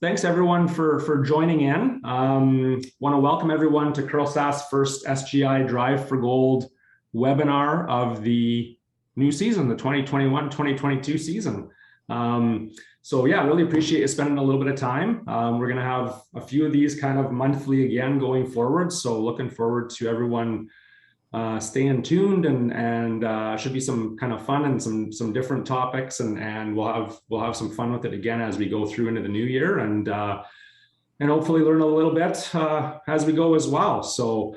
Thanks everyone for joining in. Want to welcome everyone to Curl SASK's first SGI Drive for Gold webinar of the new season, the 2021-2022 season. So yeah, really appreciate you spending a little bit of time. We're going to have a few of these kind of monthly again going forward. So looking forward to everyone staying tuned, and should be some kind of fun and some different topics, and we'll have some fun with it again as we go through into the new year, and hopefully learn a little bit as we go as well. So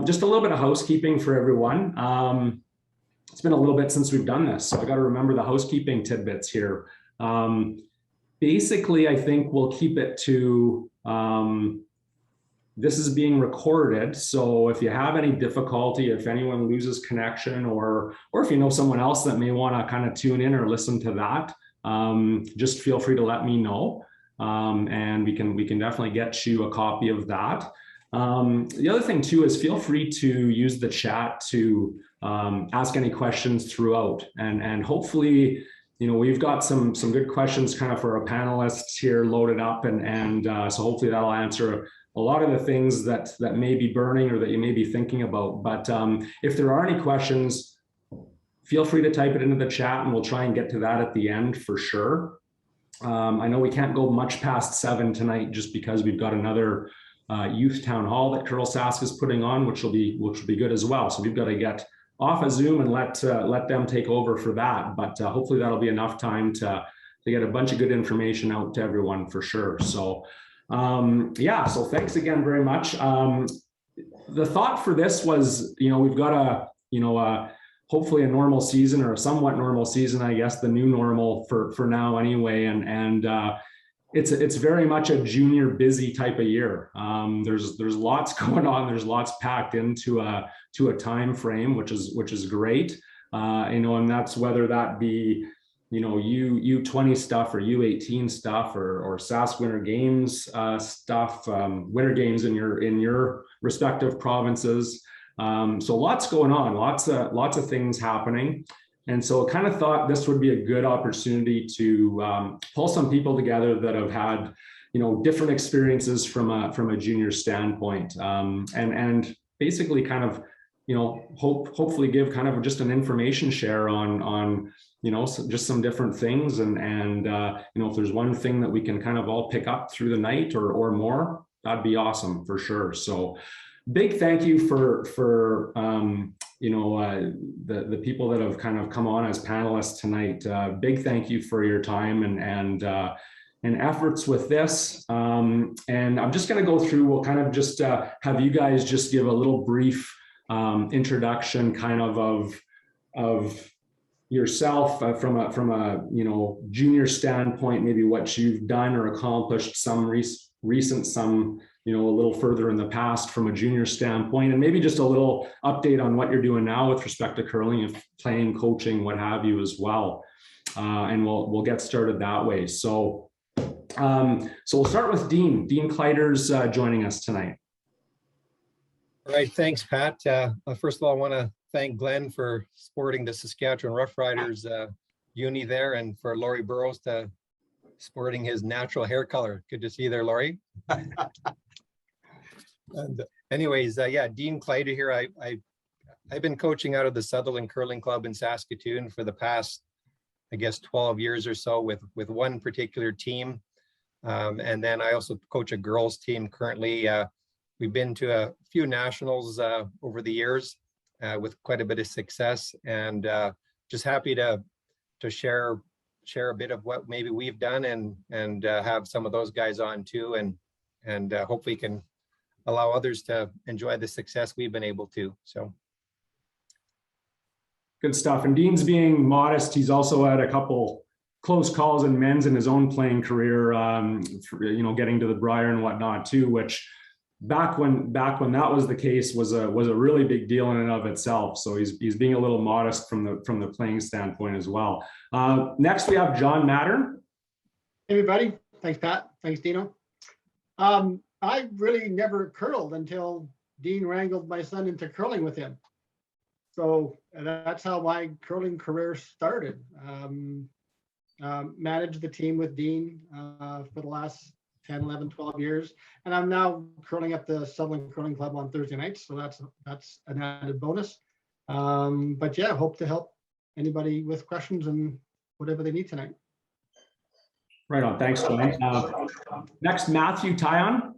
just a little bit of housekeeping for everyone. It's been a little bit since we've done this, so I got to remember the housekeeping tidbits here. Basically, I think we'll keep it to this is being recorded, so if you have any difficulty, if anyone loses connection, or if you know someone else that may want to kind of tune in or listen to that, just feel free to let me know, and we can definitely get you a copy of that. The other thing too is feel free to use the chat to ask any questions throughout, and hopefully, you know, we've got some good questions kind of for our panelists here loaded up, and so hopefully that'll answer a lot of the things that may be burning or that you may be thinking about. But if there are any questions, feel free to type it into the chat, and we'll try and get to that at the end for sure. I know we can't go much past 7 tonight just because we've got another youth town hall that Curl SASK is putting on, which will be good as well. So we've got to get off of Zoom and let them take over for that. But hopefully that'll be enough time to get a bunch of good information out to everyone for sure. So yeah, so thanks again very much. The thought for this was, you know, we've got hopefully a normal season, or a somewhat normal season, I guess, the new normal for now anyway, and it's very much a junior busy type of year. There's lots going on. There's lots packed into a time frame, which is great. You know, and that's whether that be, you know, U20 stuff or U18 stuff, or SASK Winter Games stuff, Winter Games in your respective provinces. So lots going on, lots of things happening. And so I kind of thought this would be a good opportunity to pull some people together that have had, you know, different experiences from a junior standpoint, and basically kind of, you know, hopefully give kind of just an information share on you know, just some different things, and you know, if there's one thing that we can kind of all pick up through the night or more, that'd be awesome for sure. So big thank you for you know, the people that have kind of come on as panelists tonight. Big thank you for your time and efforts with this. And I'm just going to go through, we'll kind of just have you guys just give a little brief introduction kind of yourself from a you know, junior standpoint, maybe what you've done or accomplished, some recent, some, you know, a little further in the past from a junior standpoint, and maybe just a little update on what you're doing now with respect to curling, if playing, coaching, what have you as well. And we'll get started that way. So we'll start with Dean. Dean Kleiter's joining us tonight. All right, thanks, Pat. First of all, I want to thank Glenn for sporting the Saskatchewan Roughriders uni there, and for Laurie Burrows sporting his natural hair color. Good to see you there, Laurie. And anyways, yeah, Dean Kleiter here. I've been coaching out of the Sutherland Curling Club in Saskatoon for the past, I guess, 12 years or so with one particular team. And then I also coach a girls team currently. We've been to a few nationals over the years with quite a bit of success, and just happy to share a bit of what maybe we've done, and have some of those guys on too, and hopefully can allow others to enjoy the success we've been able to. So good stuff. And Dean's being modest. He's also had a couple close calls in men's in his own playing career, you know, getting to the Brier and whatnot too, which back when that was the case was a really big deal in and of itself. So he's being a little modest from the playing standpoint as well. Next we have John Matter. Hey everybody, thanks Pat, thanks Dino. I really never curled until Dean wrangled my son into curling with him. So that's how my curling career started. Managed the team with Dean for the last 10, 11, 12 years. And I'm now curling up the Sutherland Curling Club on Thursday nights. So that's an added bonus. But yeah, hope to help anybody with questions and whatever they need tonight. Right on. Thanks, John. Next, Matthieu Taillon.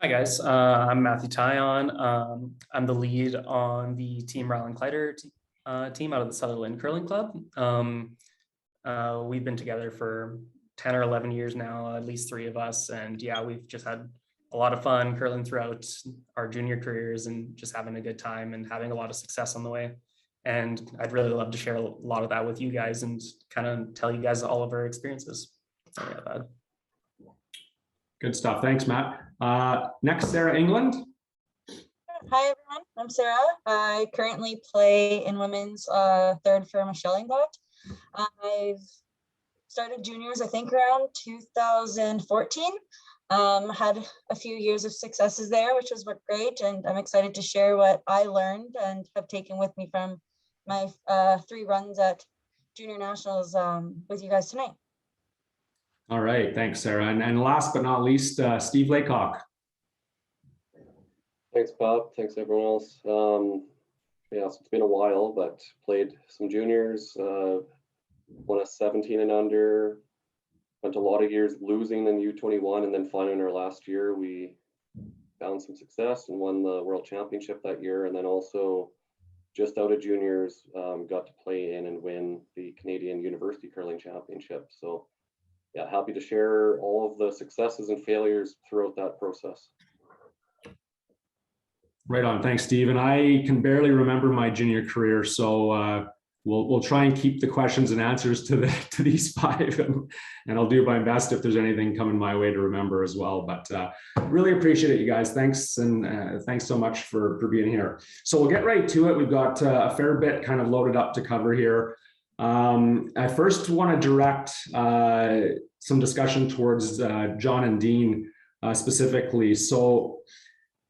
Hi guys, I'm Matthieu Taillon. I'm the lead on the Team Ryland Kleiter team out of the Sutherland Curling Club. We've been together for 10 or 11 years now, at least 3 of us. And yeah, we've just had a lot of fun curling throughout our junior careers and just having a good time and having a lot of success on the way. And I'd really love to share a lot of that with you guys and kind of tell you guys all of our experiences. So yeah, that. Good stuff. Thanks, Matt. Next, Sara England. Hi, everyone. I'm Sarah. I currently play in women's third for Michelle England. I've started juniors, I think, around 2014. Had a few years of successes there, which was great. And I'm excited to share what I learned and have taken with me from my 3 runs at junior nationals with you guys tonight. All right. Thanks, Sarah. And last but not least, Steve Laycock. Thanks, Bob. Thanks, everyone else. Yeah, so it's been a while, but played some juniors, won a 17 and under, went a lot of years losing in U21, and then finally in our last year, we found some success and won the World Championship that year. And then also just out of juniors, got to play in and win the Canadian University Curling Championship. So yeah, happy to share all of the successes and failures throughout that process. Right on. Thanks, Steve. And I can barely remember my junior career, so we'll try and keep the questions and answers to these 5, and I'll do my best if there's anything coming my way to remember as well. But really appreciate it, you guys. Thanks, and thanks so much for being here. So we'll get right to it. We've got a fair bit kind of loaded up to cover here. I first want to direct some discussion towards John and Dean specifically. So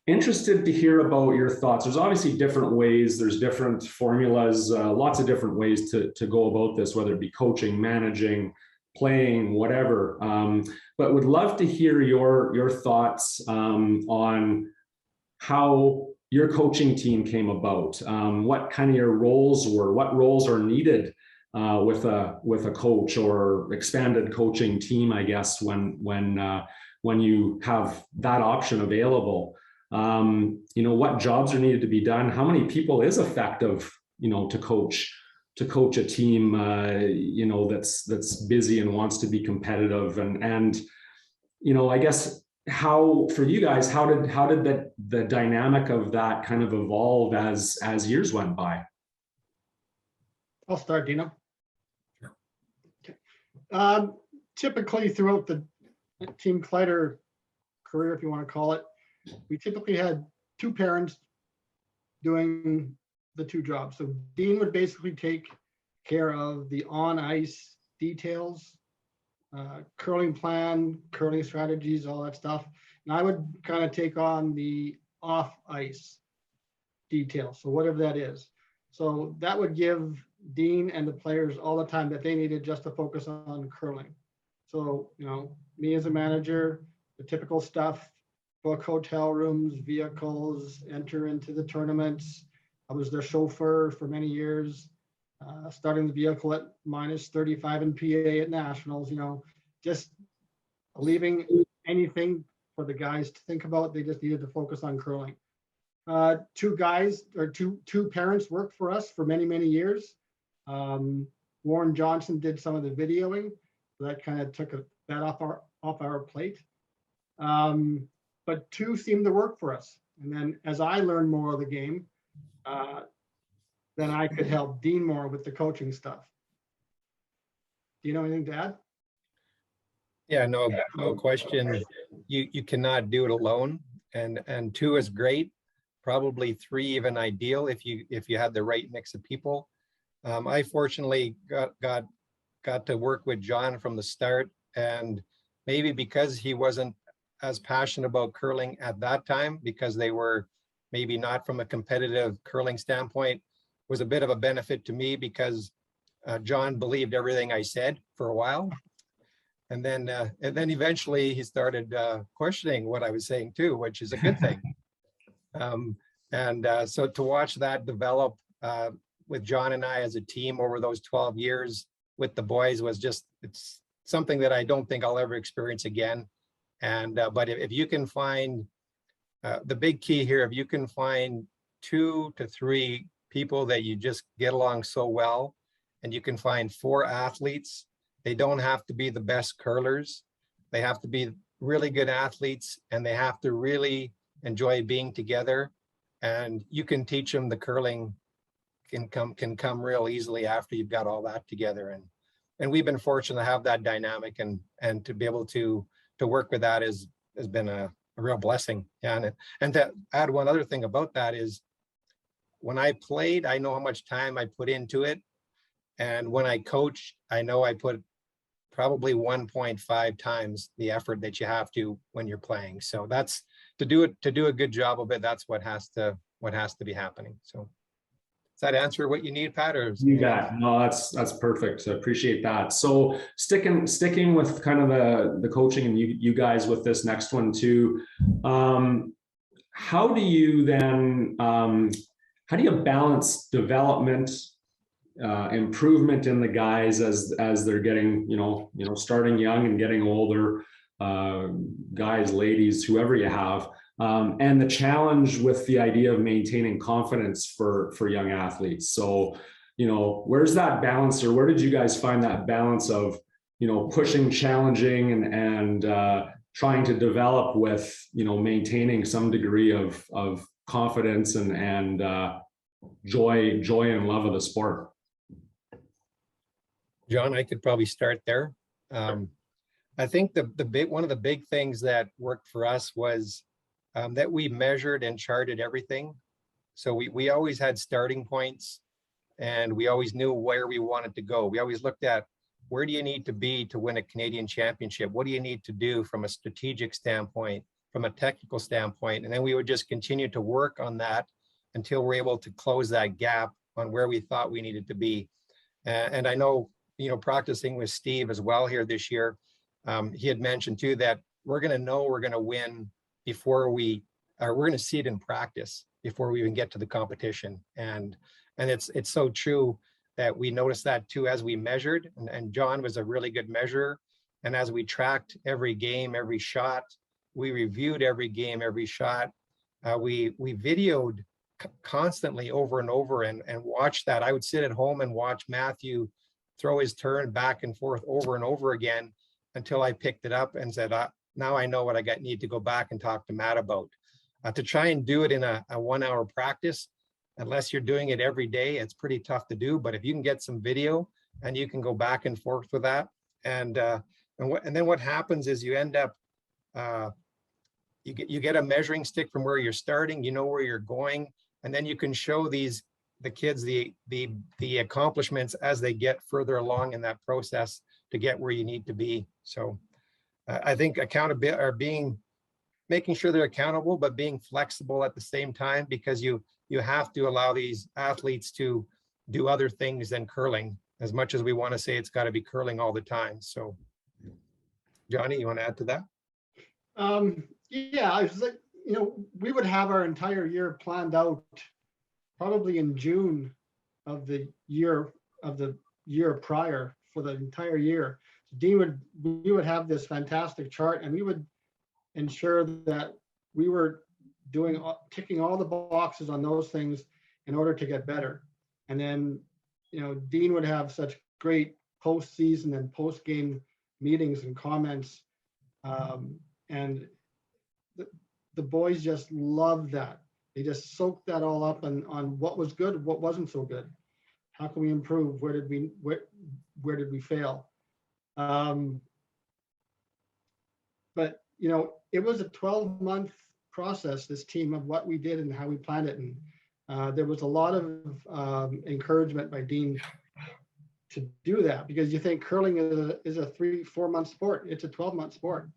interested to hear about your thoughts. There's obviously different ways, there's different formulas, lots of different ways to go about this, whether it be coaching, managing, playing, whatever. But would love to hear your thoughts on how your coaching team came about, what kind of your roles were, what roles are needed with a coach or expanded coaching team, I guess, when you have that option available. What jobs are needed to be done, how many people is effective, to coach a team, that's busy and wants to be competitive, and I guess how, for you guys, how did the dynamic of that kind of evolve as years went by? I'll start, Dino. Okay. Typically throughout the Team Kleiter career, if you want to call it, we typically had 2 parents doing the 2 jobs. So Dean would basically take care of the on-ice details, curling plan, curling strategies, all that stuff. And I would kind of take on the off-ice details, so whatever that is. So that would give Dean and the players all the time that they needed just to focus on curling. So, me as a manager, the typical stuff, book hotel rooms, vehicles, enter into the tournaments. I was their chauffeur for many years, starting the vehicle at -35 in PA at nationals, just leaving anything for the guys to think about. They just needed to focus on curling. 2 guys or two parents worked for us for many, many years. Warren Johnson did some of the videoing. So that kind of took that off our plate. But 2 seemed to work for us. And then as I learned more of the game, then I could help Dean more with the coaching stuff. Do you know anything to add? Yeah, no question. You cannot do it alone, and 2 is great. Probably 3 even ideal if you had the right mix of people. I fortunately got to work with John from the start, and maybe because he wasn't as passionate about curling at that time, because they were maybe not from a competitive curling standpoint, was a bit of a benefit to me, because John believed everything I said for a while. And then eventually he started questioning what I was saying too, which is a good thing. So to watch that develop with John and I as a team over those 12 years with the boys was just, it's something that I don't think I'll ever experience again. But if you can find, the big key here, if you can find 2 to 3 people that you just get along so well, and you can find 4 athletes, they don't have to be the best curlers. They have to be really good athletes, and they have to really enjoy being together. And you can teach them the curling can come real easily after you've got all that together. And we've been fortunate to have that dynamic, and to be able to work with that has been a real blessing. Yeah, and to add one other thing about that is, when I played, I know how much time I put into it. And when I coach, I know I put probably 1.5 times the effort that you have to when you're playing. So that's to do a good job of it. That's what has to be happening. So does that answer what you need, Pat? Or you bet. No, that's perfect. I appreciate that. So sticking with kind of the coaching and you guys with this next one too. How do you then how do you balance development, improvement in the guys as they're getting, starting young and getting older, guys, ladies, whoever you have, and the challenge with the idea of maintaining confidence for young athletes? So, where's that balance, or where did you guys find that balance of, pushing, challenging, and trying to develop with, maintaining some degree of confidence and joy and love of the sport? John, I could probably start there. I think one of the big things that worked for us was that we measured and charted everything. So we always had starting points, and we always knew where we wanted to go. We always looked at, where do you need to be to win a Canadian championship? What do you need to do from a strategic standpoint, from a technical standpoint? And then we would just continue to work on that until we're able to close that gap on where we thought we needed to be. And I know, practicing with Steve as well here this year, he had mentioned too that we're going to know we're going to win before we're going to see it in practice before we even get to the competition. And it's so true that we noticed that too as we measured, and John was a really good measurer. And as we tracked every game, every shot, we reviewed every game, every shot, we videoed constantly over and over and watched that. I would sit at home and watch Matthieu throw his turn back and forth over and over again until I picked it up and said, now I know what I need to go back and talk to Matt about. To try and do it in a 1 hour practice, unless you're doing it every day, it's pretty tough to do. But if you can get some video and you can go back and forth with that, and then what happens is you end up, you get a measuring stick from where you're starting, where you're going, and then you can show the kids the accomplishments as they get further along in that process to get where you need to be. So I think accountability, or making sure they're accountable, but being flexible at the same time, because you have to allow these athletes to do other things than curling, as much as we want to say it's got to be curling all the time. So Johnny, you want to add to that? Yeah, I was like, we would have our entire year planned out probably in June of the year prior for the entire year. We would have this fantastic chart, and we would ensure that we were ticking all the boxes on those things in order to get better. And then, Dean would have such great post-season and post-game meetings and comments, and the boys just loved that. They just soaked that all up on what was good, what wasn't so good. How can we improve? Where did we fail? But it was a 12-month process, this team, of what we did and how we planned it. And there was a lot of encouragement by Dean to do that, because you think curling is a 3-4 month sport. It's a 12-month sport,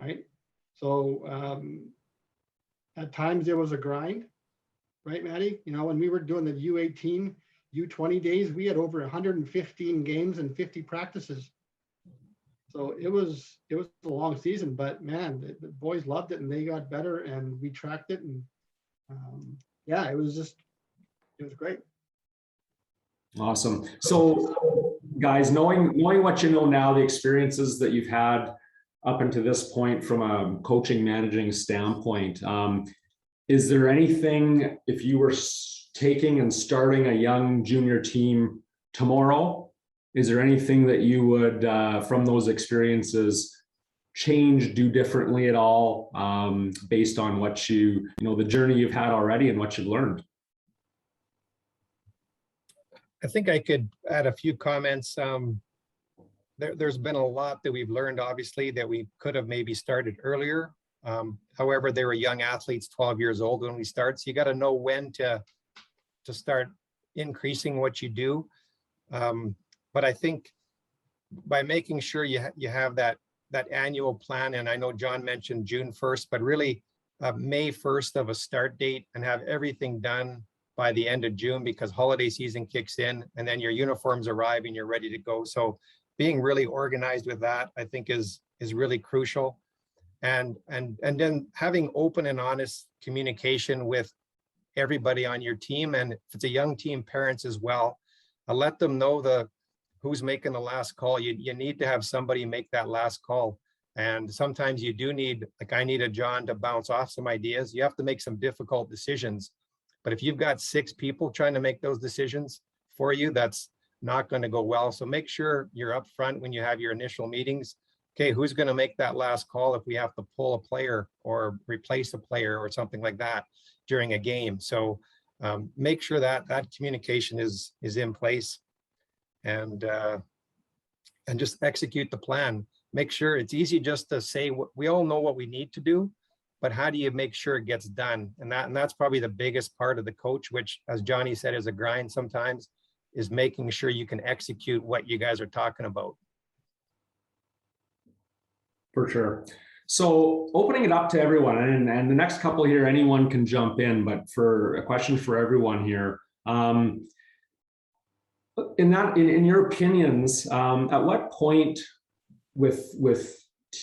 right? So at times there was a grind, right, Maddie? When we were doing the U18, U20 days, we had over 115 games and 50 practices. So it was a long season, but man, the boys loved it and they got better and we tracked it. And yeah, it was great. Awesome. So guys, knowing what you know now, the experiences that you've had up until this point from a coaching, managing standpoint, is there anything, if you were taking and starting a young junior team tomorrow, is there anything that you would, from those experiences, change, do differently at all, based on what you know, the journey you've had already and what you've learned? I think I could add a few comments. There's been a lot that we've learned, obviously, that we could have maybe started earlier. However, they were young athletes, 12 years old when we start. So you got to know when to start increasing what you do. But I think by making sure you have that annual plan, and I know John mentioned June 1st, but really May 1st of a start date, and have everything done by the end of June, because holiday season kicks in and then your uniforms arrive and you're ready to go. So being really organized with that, I think is really crucial. And then having open and honest communication with everybody on your team. And if it's a young team, parents as well, let them know who's making the last call. You need to have somebody make that last call. And sometimes you do need, like I needed John to bounce off some ideas. You have to make some difficult decisions. But if you've got 6 people trying to make those decisions for you, that's not going to go well. So make sure you're up front when you have your initial meetings. Okay, who's going to make that last call if we have to pull a player or replace a player or something like that during a game? So make sure that communication is in place, and just execute the plan. Make sure it's easy just to say we all know what we need to do, but how do you make sure it gets done? And that's probably the biggest part of the coach, which, as Johnny said, is a grind sometimes, is making sure you can execute what you guys are talking about. For sure. So opening it up to everyone, and the next couple here, anyone can jump in, but for a question for everyone here, in your opinions, at what point with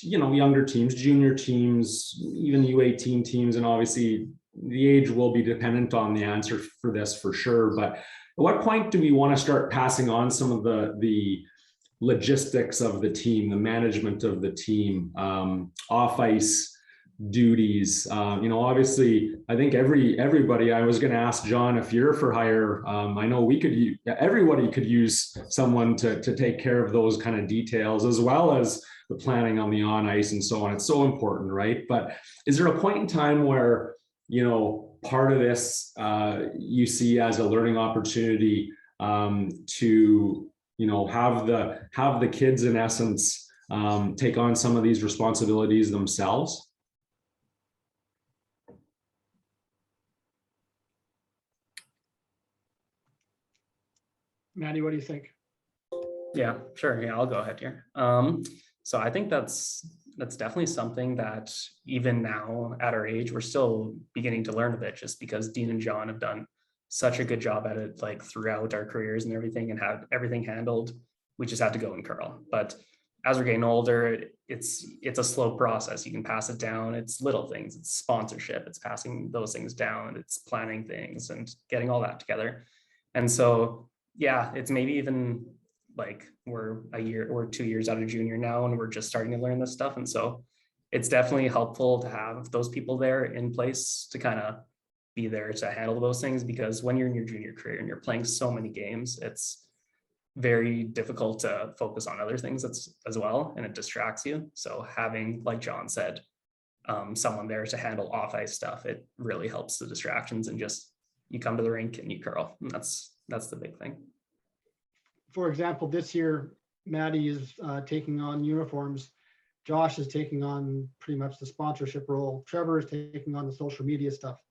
younger teams, junior teams, even U18 teams, and obviously the age will be dependent on the answer for this for sure, but at what point do we want to start passing on some of the logistics of the team, the management of the team, off ice duties? Obviously, I think everybody. I was going to ask John, if you're for hire, I know everybody could use someone to take care of those kind of details, as well as the planning on the on ice and so on. It's so important, right? But is there a point in time where part of this you see as a learning opportunity to have the kids, in essence, take on some of these responsibilities themselves? Maddie, what do you think? Yeah, sure. Yeah, I'll go ahead here. So I think that's definitely something that even now at our age, we're still beginning to learn a bit, just because Dean and John have done such a good job at it, like throughout our careers and everything, and had everything handled. We just had to go and curl. But as we're getting older, it's a slow process. You can pass it down. It's little things. It's sponsorship. It's passing those things down. It's planning things and getting all that together. And so, yeah, it's maybe even like we're a year or 2 years out of junior now, and we're just starting to learn this stuff. And so it's definitely helpful to have those people there in place to kind of be there to handle those things, because when you're in your junior career and you're playing so many games, it's very difficult to focus on other things as well, and it distracts you. So having, like John said, someone there to handle off ice stuff, it really helps the distractions, and just you come to the rink and you curl. And that's the big thing. For example, this year, Maddie is taking on uniforms. Josh is taking on pretty much the sponsorship role. Trevor is taking on the social media stuff.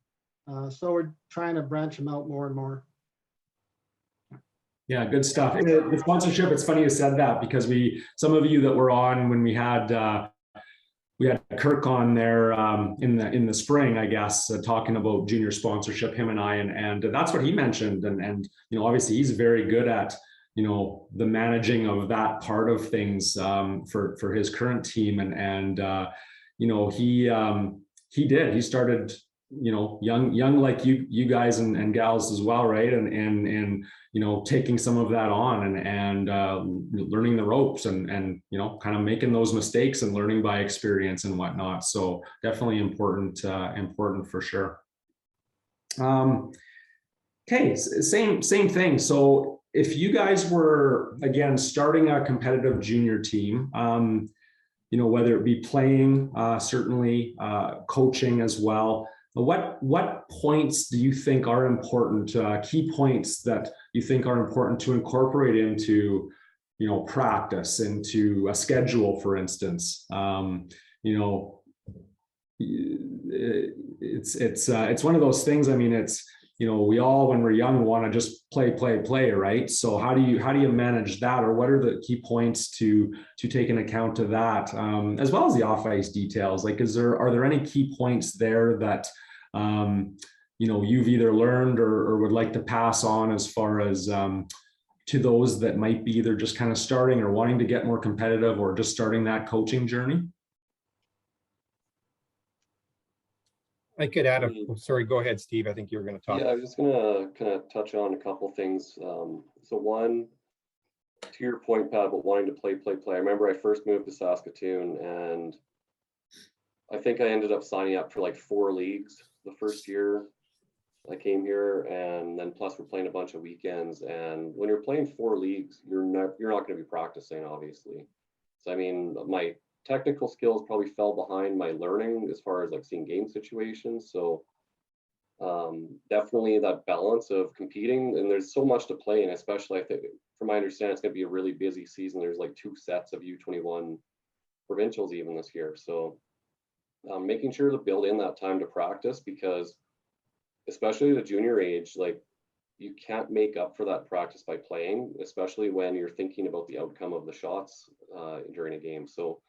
So we're trying to branch them out more and more. Yeah, good stuff. The sponsorship, it's funny you said that, because some of you that were on when we had Kirk on there in the spring, I guess, talking about junior sponsorship, him and I, and that's what he mentioned. And obviously he's very good at, the managing of that part of things for his current team. And he started, young like you guys and gals as well, right? And taking some of that on and learning the ropes and kind of making those mistakes and learning by experience and whatnot. So definitely important for sure. Okay, same thing. So if you guys were, again, starting a competitive junior team, whether it be playing, certainly coaching as well, what points do you think are important, key points that you think are important to incorporate into, practice, into a schedule, for instance? It's one of those things. I mean, it's, we all, when we're young, want to just play, right? So how do you manage that, or what are the key points to take into account of that, as well as the off ice details? Like, are there any key points there that you've either learned or would like to pass on as far as to those that might be either just kind of starting or wanting to get more competitive or just starting that coaching journey? I could add sorry, go ahead, Steve. I think you were going to talk. Yeah, I was just going to kind of touch on a couple things. So one, to your point, Pat, about wanting to play. I remember I first moved to Saskatoon, and I think I ended up signing up for like 4 leagues the first year I came here, and then plus we're playing a bunch of weekends. And when you're playing 4 leagues, you're not going to be practicing, obviously. So I mean, my technical skills probably fell behind my learning as far as like seeing game situations. So definitely that balance of competing, and there's so much to play in, especially I think from my understanding, it's going to be a really busy season. There's like 2 sets of U21 provincials even this year. So making sure to build in that time to practice, because especially at a junior age, like you can't make up for that practice by playing, especially when you're thinking about the outcome of the shots during a game. So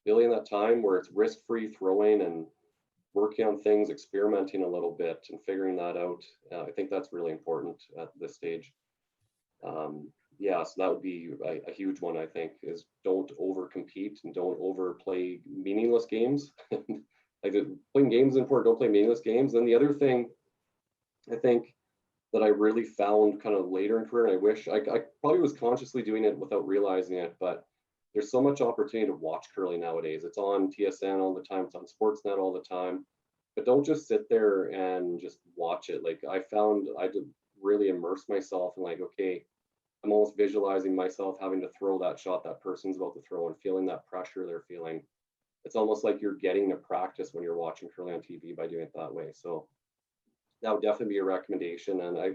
building that time where it's risk-free throwing and working on things, experimenting a little bit and figuring that out. I think that's really important at this stage. Yeah, so that would be a huge one, I think, is don't over-compete and don't overplay meaningless games. Like playing games is important, don't play meaningless games. And the other thing I think that I really found kind of later in career, and I wish I probably was consciously doing it without realizing it, but there's so much opportunity to watch curling nowadays. It's on TSN all the time, it's on Sportsnet all the time, but don't just sit there and just watch it. Like I found I did really immerse myself in like, okay, I'm almost visualizing myself having to throw that shot that person's about to throw and feeling that pressure they're feeling. It's almost like you're getting to practice when you're watching curling on TV by doing it that way. So that would definitely be a recommendation. And I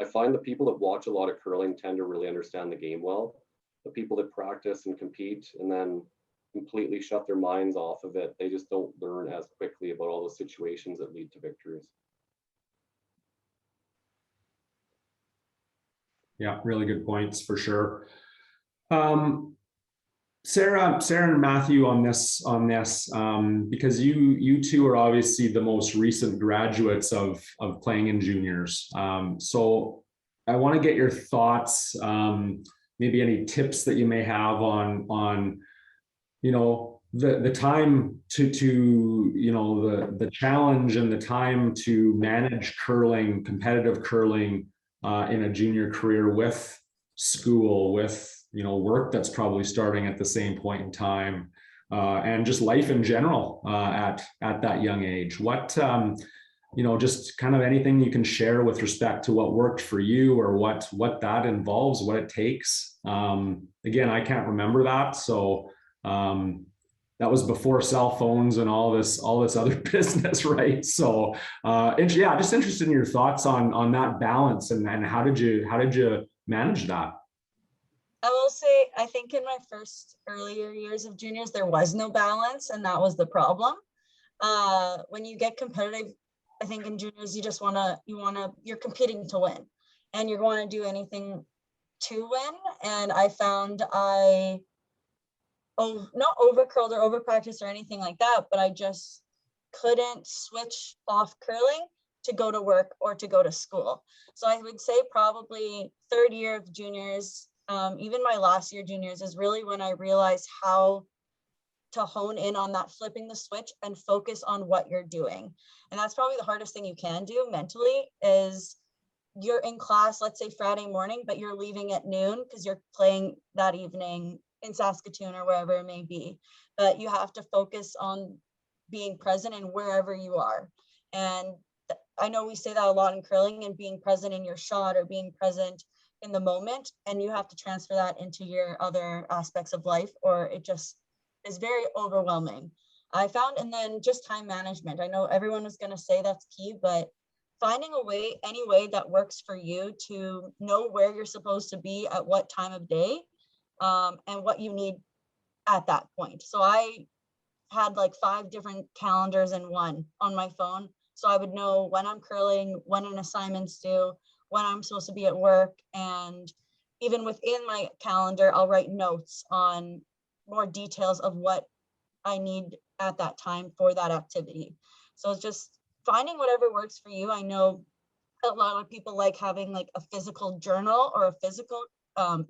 find the people that watch a lot of curling tend to really understand the game well. The people that practice and compete and then completely shut their minds off of it, they just don't learn as quickly about all those situations that lead to victories. Yeah, really good points for sure. Sarah and Matthieu on this, because you two are obviously the most recent graduates of playing in juniors. So I want to get your thoughts, maybe any tips that you may have on the time to the challenge and the time to manage curling, competitive curling in a junior career with school, with work that's probably starting at the same point in time, and just life in general at that young age. What just kind of anything you can share with respect to what worked for you, or what that involves, what it takes. Again, I can't remember that, so that was before cell phones and all this other business, right? So yeah, just interested in your thoughts on that balance and how did you manage that? I will say, I think in my first earlier years of juniors, there was no balance, and that was the problem. When you get competitive, I think in juniors, you're competing to win, and you're going to do anything to win. And I found I not over curled or over practiced or anything like that, but I just couldn't switch off curling to go to work or to go to school. So I would say probably third year of juniors, even my last year juniors is really when I realized how to hone in on that flipping the switch and focus on what you're doing. And that's probably the hardest thing you can do mentally is you're in class, let's say Friday morning, but you're leaving at noon because you're playing that evening in Saskatoon or wherever it may be. But you have to focus on being present and wherever you are. And I know we say that a lot in curling, and being present in your shot or being present in the moment, and you have to transfer that into your other aspects of life, or it just is very overwhelming, I found. And then just time management. I know everyone was going to say that's key, but finding a way, any way that works for you to know where you're supposed to be at what time of day, and what you need at that point. So I had like 5 different calendars in one on my phone. So I would know when I'm curling, when an assignment's due, when I'm supposed to be at work. And even within my calendar, I'll write notes on more details of what I need at that time for that activity. So it's just finding whatever works for you. I know a lot of people like having like a physical journal or a physical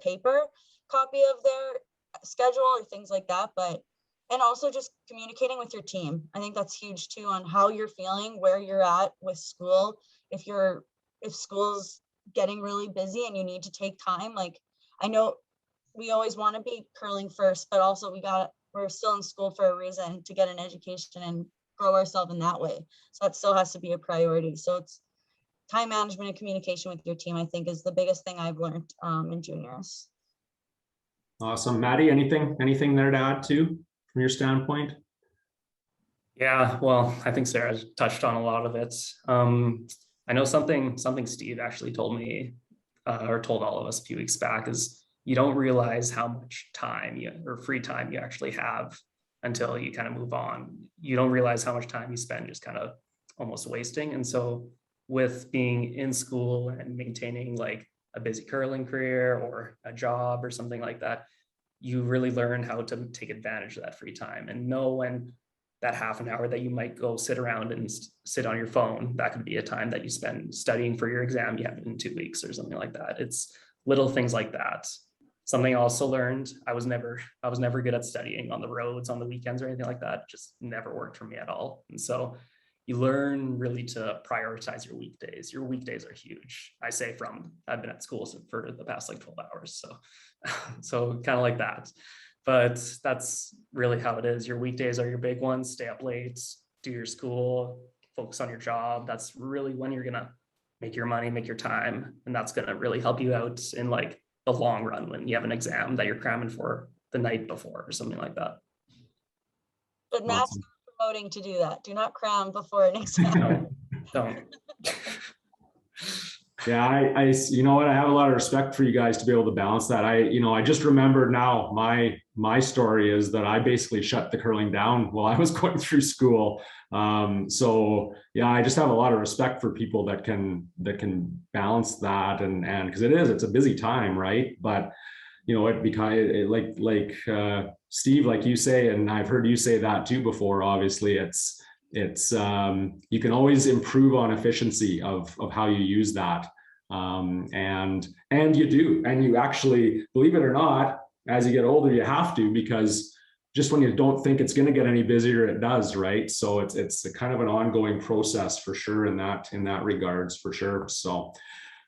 paper copy of their schedule or things like that. But and also just communicating with your team. I think that's huge too, on how you're feeling, where you're at with school. If school's getting really busy and you need to take time, like I know we always want to be curling first, but also we're still in school for a reason, to get an education and grow ourselves in that way. So that still has to be a priority. So it's time management and communication with your team, I think, is the biggest thing I've learned in juniors. Awesome. Maddie, anything there to add to from your standpoint? Yeah, well, I think Sarah touched on a lot of it. I know something Steve actually told me, or told all of us a few weeks back, is you don't realize how much time or free time you actually have until you kind of move on. You don't realize how much time you spend just kind of almost wasting. And so with being in school and maintaining like a busy curling career or a job or something like that, you really learn how to take advantage of that free time and know when that half an hour that you might go sit around and sit on your phone, that could be a time that you spend studying for your exam you have in 2 weeks or something like that. It's little things like that. Something I also learned, I was never good at studying on the roads on the weekends or anything like that. It just never worked for me at all. And so you learn really to prioritize your weekdays. Your weekdays are huge. I say I've been at school for the past like 12 hours. So kind of like that. But that's really how it is. Your weekdays are your big ones. Stay up late, do your school, focus on your job. That's really when you're going to make your money, make your time. And that's going to really help you out in like the long run when you have an exam that you're cramming for the night before or something like that. But Matt's Awesome. promoting to do that. Do not cram before an exam. No, don't. Yeah, I you know what, I have a lot of respect for you guys to be able to balance that. I just remembered now, my story is that I basically shut the curling down while I was going through school. So yeah, I just have a lot of respect for people that can balance that, and because it's a busy time, right? But like Steve, like you say, and I've heard you say that too before, obviously it's you can always improve on efficiency of how you use that, and you actually, believe it or not, as you get older you have to, because just when you don't think it's going to get any busier, it does, right? So it's a kind of an ongoing process for sure in that regards, for sure. So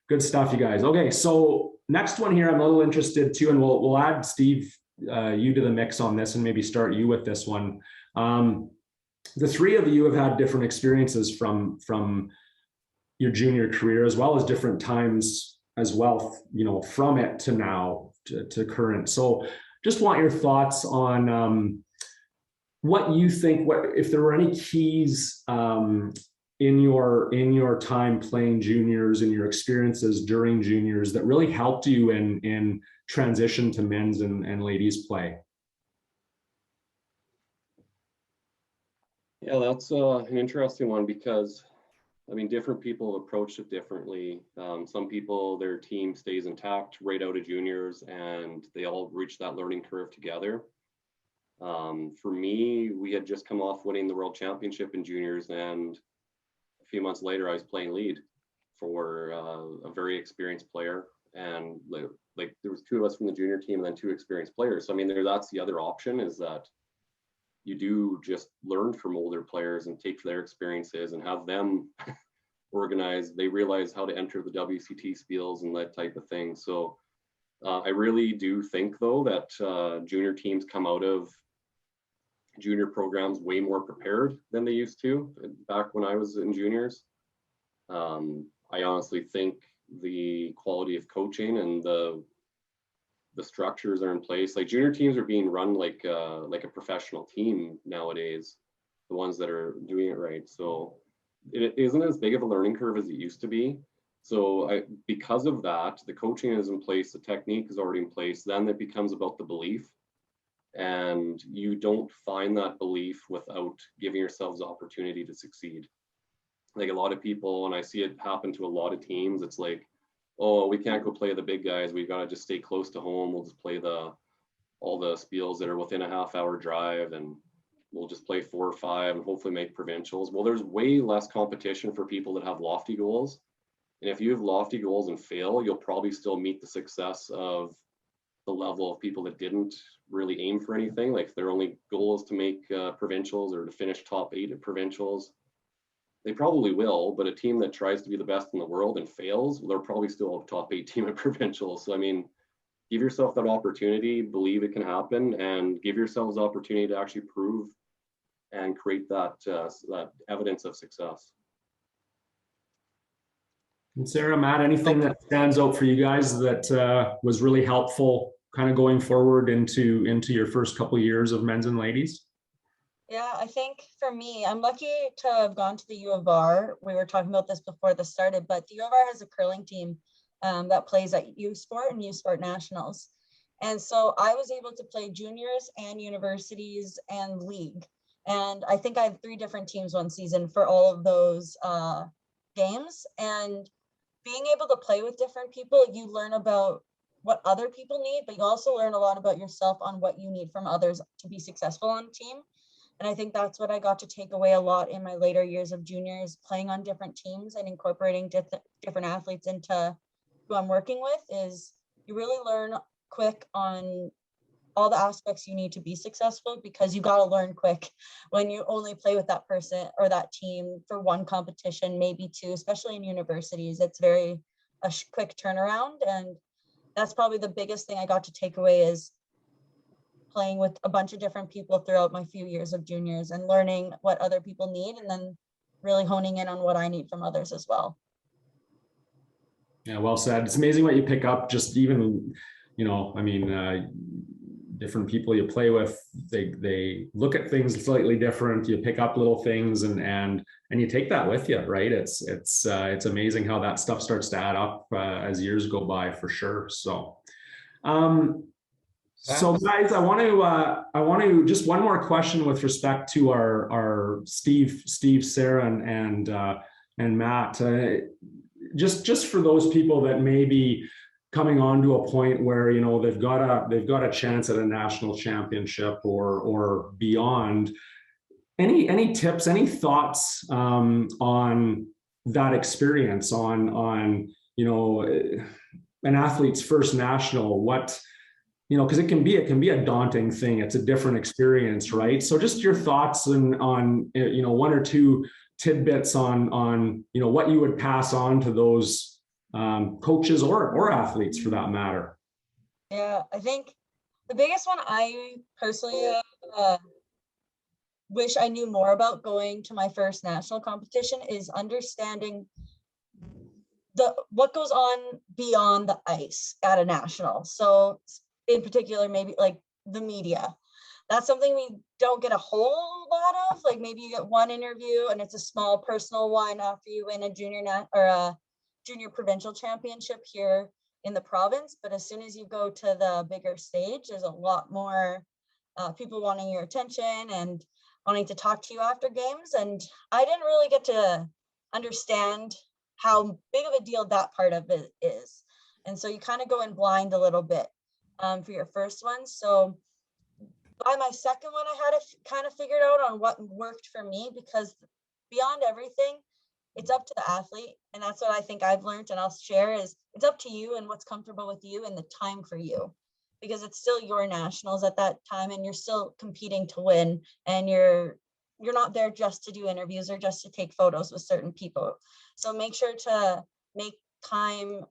good stuff, you guys. Okay, so next one here I'm a little interested too, and we'll add Steve, you to the mix on this, and maybe start you with this one. The three of you have had different experiences from your junior career, as well as different times as well, from it to now to current. So just want your thoughts on what you think, if there were any keys in your time playing juniors and your experiences during juniors that really helped you in transition to men's and ladies play. Yeah, that's an interesting one, because I mean, different people have approached it differently. Some people, their team stays intact right out of juniors and they all reach that learning curve together. For me, we had just come off winning the world championship in juniors, and a few months later I was playing lead for a very experienced player, and the like there was 2 of us from the junior team and then 2 experienced players. So I mean, that's the other option, is that you do just learn from older players and take their experiences and have them organize. They realize how to enter the WCT spiels and that type of thing. So I really do think though that junior teams come out of junior programs way more prepared than they used to back when I was in juniors. I honestly think the quality of coaching and the structures are in place. Like junior teams are being run like a professional team nowadays, the ones that are doing it right. So it isn't as big of a learning curve as it used to be. So because of that, the coaching is in place, the technique is already in place. Then it becomes about the belief, and you don't find that belief without giving yourselves the opportunity to succeed. Like a lot of people, and I see it happen to a lot of teams, it's like, oh, we can't go play the big guys. We got to just stay close to home. We'll just play all the spiels that are within a half-hour drive, and we'll just play 4 or 5 and hopefully make provincials. Well, there's way less competition for people that have lofty goals. And if you have lofty goals and fail, you'll probably still meet the success of the level of people that didn't really aim for anything. Like if their only goal is to make provincials or to finish top 8 at provincials, they probably will. But a team that tries to be the best in the world and fails, they're probably still a top 8 team at provincials. So I mean, give yourself that opportunity, believe it can happen, and give yourselves the opportunity to actually prove and create that evidence of success. And Sarah, Matt, anything that stands out for you guys that was really helpful kind of going forward into your first couple of years of men's and ladies? Yeah, I think for me, I'm lucky to have gone to the U of R. We were talking about this before this started, but the U of R has a curling team that plays at U Sport and U Sport Nationals. And so I was able to play juniors and universities and league. And I think I had 3 different teams one season for all of those games. And being able to play with different people, you learn about what other people need, but you also learn a lot about yourself on what you need from others to be successful on a team. And I think that's what I got to take away a lot in my later years of juniors, playing on different teams and incorporating different athletes into who I'm working with, is you really learn quick on all the aspects you need to be successful, because you got to learn quick when you only play with that person or that team for 1 competition, maybe 2, especially in universities. It's very a quick turnaround. And that's probably the biggest thing I got to take away, is playing with a bunch of different people throughout my few years of juniors and learning what other people need, and then really honing in on what I need from others as well. Yeah, well said. It's amazing what you pick up, just even, I mean, different people you play with, they look at things slightly different. You pick up little things and you take that with you, right? It's amazing how that stuff starts to add up as years go by, for sure. So, so guys, I want to just one more question with respect to our Steve, Sarah, and Matt. Just for those people that may be coming on to a point where they've got a chance at a national championship or beyond. Any tips, any thoughts on that experience, on an athlete's first national? What, because it can be a daunting thing. It's a different experience, right? So just your thoughts on 1 or 2 tidbits on what you would pass on to those coaches or athletes for that matter. Yeah, I think the biggest one I personally wish I knew more about going to my first national competition is understanding what goes on beyond the ice at a national. So in particular, maybe like the media. That's something we don't get a whole lot of. Like maybe you get 1 interview and it's a small personal one after you win a junior provincial championship here in the province. But as soon as you go to the bigger stage, there's a lot more people wanting your attention and wanting to talk to you after games. And I didn't really get to understand how big of a deal that part of it is. And so you kind of go in blind a little bit for your first one. So by my second one, I had to kind of figure out on what worked for me, because beyond everything, it's up to the athlete. And that's what I think I've learned, and I'll share, is it's up to you and what's comfortable with you and the time for you, because it's still your nationals at that time and you're still competing to win, and you're not there just to do interviews or just to take photos with certain people. So make sure to make time,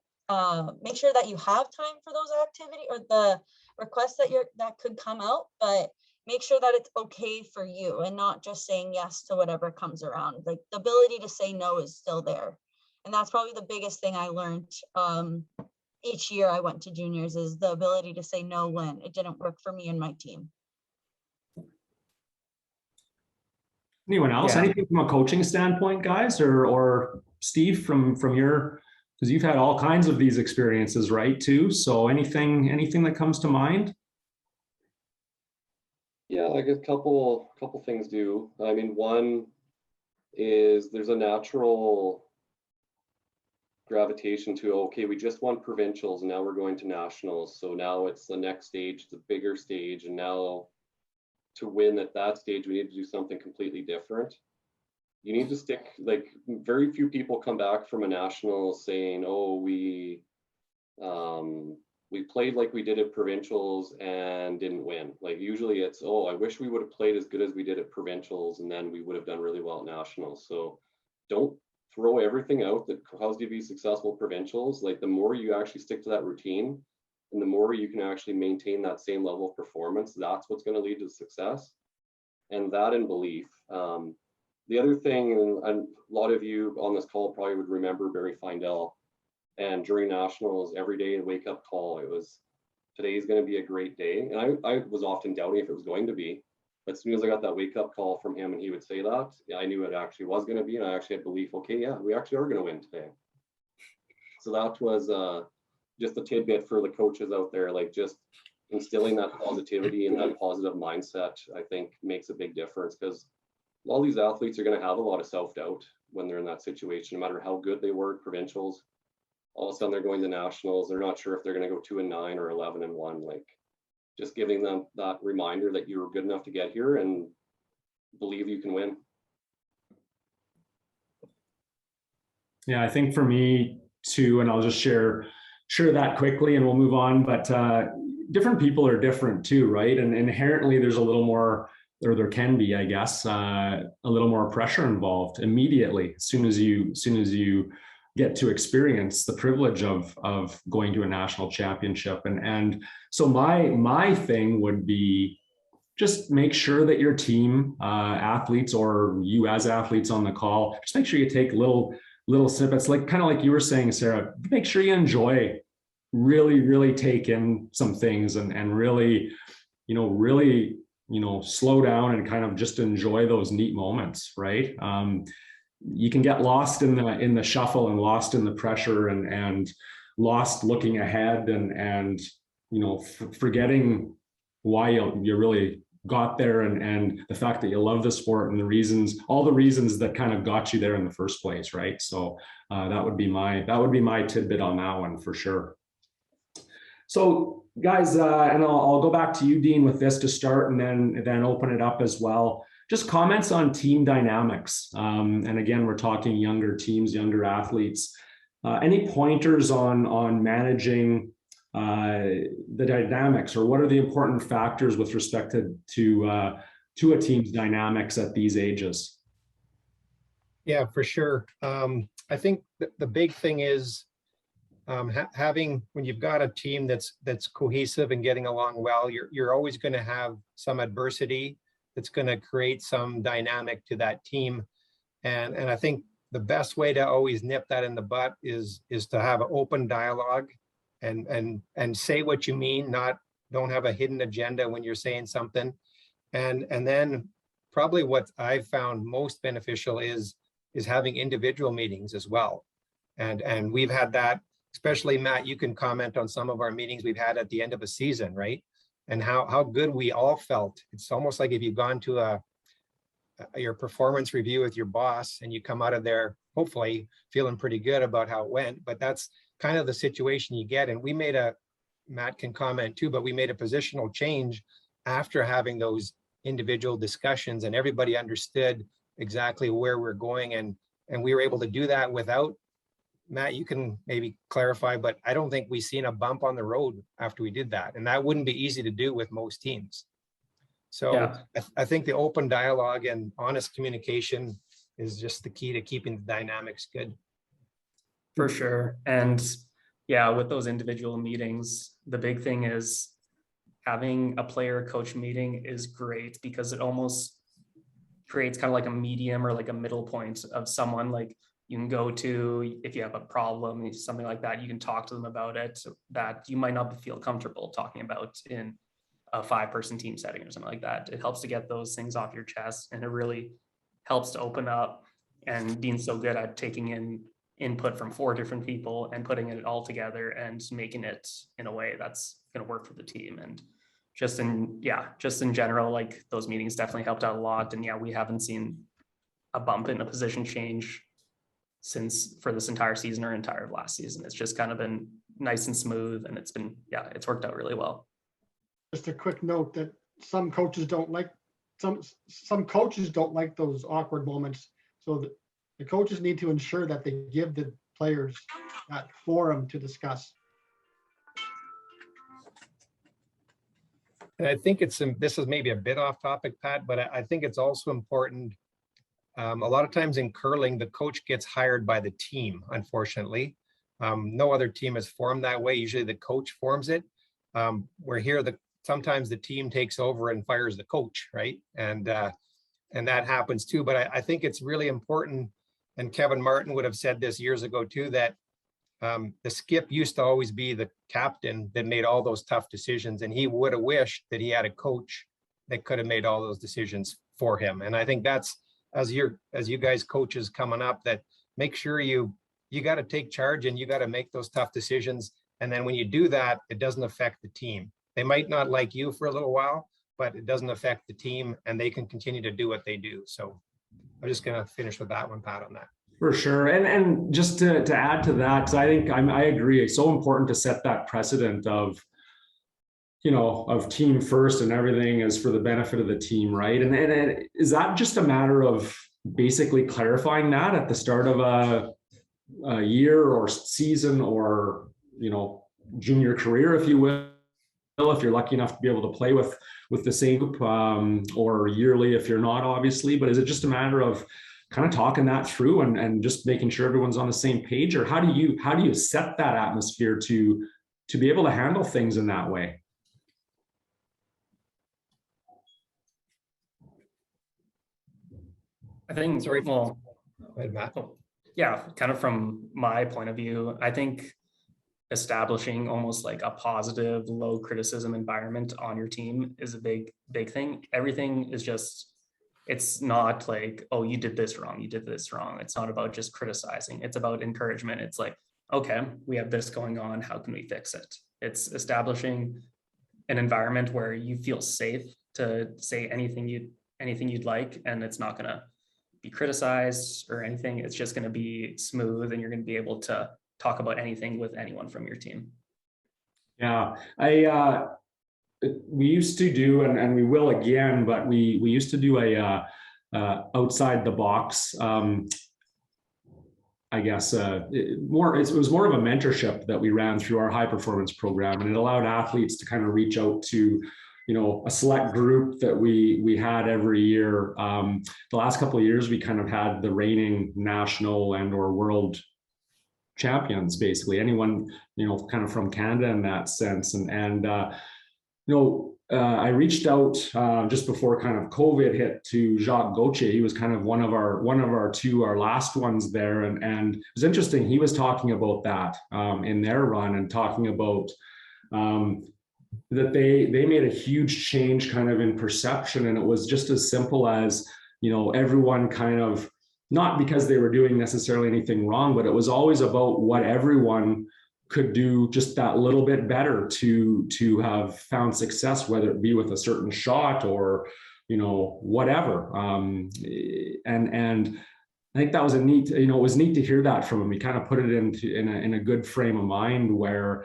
make sure that you have time for those activities or the requests that could come out, but make sure that it's okay for you and not just saying yes to whatever comes around. Like, the ability to say no is still there. And that's probably the biggest thing I learned each year I went to juniors, is the ability to say no when it didn't work for me and my team. Anyone else? Yeah. Anything from a coaching standpoint, guys, or Steve, from your, because you've had all kinds of these experiences, right, too? So anything that comes to mind? Yeah, like a couple things do. I mean, one is there's a natural gravitation to, okay, we just won provincials and now we're going to nationals. So now it's the next stage, the bigger stage. And now to win at that stage, we need to do something completely different. You need to stick, like, very few people come back from a national saying, oh, we played like we did at provincials and didn't win. Like, usually it's, oh, I wish we would have played as good as we did at provincials and then we would have done really well at nationals. So don't throw everything out that caused you to be successful at provincials. Like, the more you actually stick to that routine and the more you can actually maintain that same level of performance, that's what's going to lead to success. And that and belief. The other thing, and a lot of you on this call probably would remember Barry Findell. And during nationals, every day the wake up call, it was, today's going to be a great day. And I was often doubting if it was going to be. But as soon as I got that wake up call from him and he would say that, I knew it actually was going to be. And I actually had belief, okay, yeah, we actually are going to win today. So that was just a tidbit for the coaches out there, like, just instilling that positivity and that positive mindset, I think makes a big difference, because all these athletes are going to have a lot of self-doubt when they're in that situation, no matter how good they were at provincials. All of a sudden they're going to nationals. They're not sure if they're going to go 2-9 or 11-1. Like, just giving them that reminder that you were good enough to get here and believe you can win. Yeah, I think for me too, and I'll just share that quickly and we'll move on, but different people are different too, right? And inherently there's a little more, or there can be, I guess, a little more pressure involved immediately as soon as you get to experience the privilege of going to a national championship. And so my thing would be, just make sure that your team athletes, or you as athletes on the call, just make sure you take little snippets, like kind of like you were saying, Sarah. Make sure you enjoy, really take in some things, and really slow down and kind of just enjoy those neat moments, right? You can get lost in the shuffle and lost in the pressure and lost looking ahead and forgetting why you really got there, and the fact that you love the sport and all the reasons that kind of got you there in the first place, right? So that would be my tidbit on that one for sure. So guys, and I'll go back to you, Dean, with this to start, and then open it up as well. Just comments on team dynamics. And again, we're talking younger teams, younger athletes. Any pointers on managing the dynamics, or what are the important factors with respect to a team's dynamics at these ages? Yeah, for sure. I think the big thing is having, when you've got a team that's cohesive and getting along well, you're always going to have some adversity that's going to create some dynamic to that team. And I think the best way to always nip that in the butt is to have an open dialogue and say what you mean, don't have a hidden agenda when you're saying something. And then probably what I've found most beneficial is having individual meetings as well. And we've had that, especially Matt, you can comment on some of our meetings we've had at the end of a season, right? And how good we all felt. It's almost like if you've gone to your performance review with your boss and you come out of there, hopefully feeling pretty good about how it went, but that's kind of the situation you get. And Matt can comment too, but we made a positional change after having those individual discussions, and everybody understood exactly where we're going And we were able to do that without, Matt, you can maybe clarify, but I don't think we've seen a bump on the road after we did that. And that wouldn't be easy to do with most teams. So Yeah. I think the open dialogue and honest communication is just the key to keeping the dynamics good. For sure. And yeah, with those individual meetings, the big thing is having a player coach meeting is great because it almost creates kind of like a medium or like a middle point of someone like you can go to if you have a problem, something like that. You can talk to them about it that you might not feel comfortable talking about in a 5-person team setting or something like that. It helps to get those things off your chest, and it really helps to open up. And Dean's so good at taking in input from 4 different people and putting it all together and making it in a way that's going to work for the team. And just in general, like those meetings definitely helped out a lot. And yeah, we haven't seen a bump in a position change for this entire season or entire last season. It's just kind of been nice and smooth, and it's worked out really well. Just a quick note that some coaches don't like those awkward moments. So the coaches need to ensure that they give the players that forum to discuss. And I think this is maybe a bit off topic, Pat, but I think it's also important. A lot of times in curling, the coach gets hired by the team, unfortunately. No other team is formed that way. Usually the coach forms it. We're here, sometimes the team takes over and fires the coach, right? And that happens too. But I think it's really important, and Kevin Martin would have said this years ago too, that the skip used to always be the captain that made all those tough decisions, and he would have wished that he had a coach that could have made all those decisions for him. And I think that's, as you guys coaches coming up, that make sure you got to take charge and you got to make those tough decisions. And then when you do that, it doesn't affect the team. They might not like you for a little while, but it doesn't affect the team, and they can continue to do what they do. So I'm just going to finish with that one, Pat, on that. For sure. And just to add to that, because I think I agree, it's so important to set that precedent of team first, and everything is for the benefit of the team, right? And is that just a matter of basically clarifying that at the start of a year or season or, junior career, if you will, if you're lucky enough to be able to play with the same group, or yearly if you're not, obviously, but is it just a matter of kind of talking that through and just making sure everyone's on the same page? Or how do you set that atmosphere to be able to handle things in that way? I think, Sorry. well, Go ahead, Matt. yeah, kind of from my point of view, I think establishing almost like a positive, low criticism environment on your team is a big thing. Everything is just, it's not like, oh, you did this wrong. It's not about just criticizing. It's about encouragement. It's like, okay, we have this going on. How can we fix it? It's establishing an environment where you feel safe to say anything you'd like, and it's not going to be criticized or anything. It's just going to be smooth, and you're going to be able to talk about anything with anyone from your team. Yeah, we used to do, and we will again, but we used to do a outside the box, I guess, it was more of a mentorship that we ran through our high performance program, and it allowed athletes to kind of reach out to a select group that we had every year. The last couple of years, we kind of had the reigning national and or world champions, basically anyone, kind of from Canada in that sense. I reached out just before kind of COVID hit to Jacques Gauthier. He was kind of one of our last ones there. And it was interesting. He was talking about that in their run, and talking about that they made a huge change kind of in perception. And it was just as simple as, everyone kind of, not because they were doing necessarily anything wrong, but it was always about what everyone could do just that little bit better to have found success, whether it be with a certain shot or, whatever. And I think that was it was neat to hear that from him. He kind of put it in a good frame of mind where,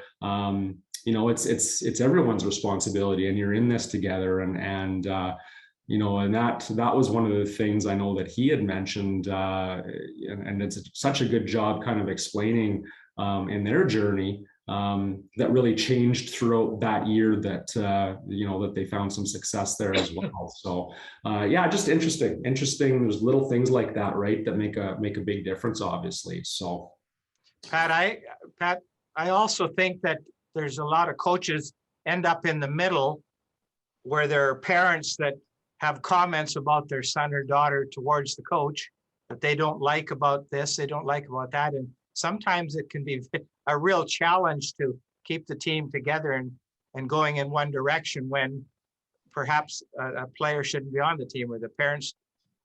it's everyone's responsibility, and you're in this together. And and that was one of the things I know that he had mentioned, and it's such a good job kind of explaining in their journey that really changed throughout that year, that that they found some success there as well. So yeah, just interesting. There's little things like that, right, that make a big difference, obviously. So Pat, I also think that there's a lot of coaches end up in the middle where there are parents that have comments about their son or daughter towards the coach that they don't like about this, they don't like about that. And sometimes it can be a real challenge to keep the team together and going in one direction when perhaps a player shouldn't be on the team, or the parents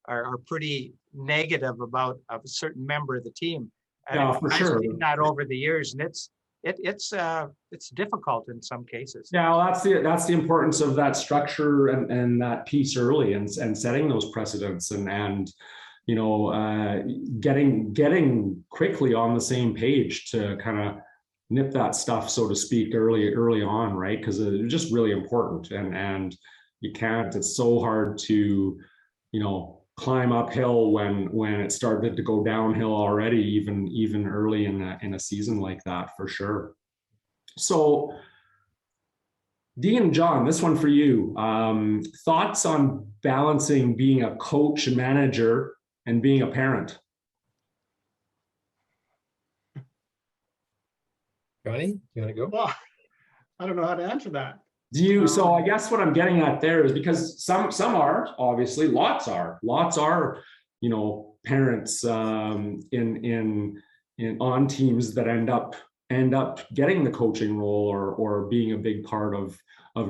are pretty negative about a certain member of the team. And yeah, for I've sure. seen that over the years, and it's difficult in some cases. Yeah, well, that's the importance of that structure and that piece early, and setting those precedents, and getting quickly on the same page to kind of nip that stuff, so to speak, early on, right? Because it's just really important, and you can't. It's so hard to climb uphill when it started to go downhill already, even early in a season like that, for sure. So Dean and John, this one for you. Thoughts on balancing being a coach and manager and being a parent? Johnny, you want to go? Well, I don't know how to answer that. So I guess what I'm getting at there is, because some are, obviously, lots are parents in on teams that end up getting the coaching role or being a big part of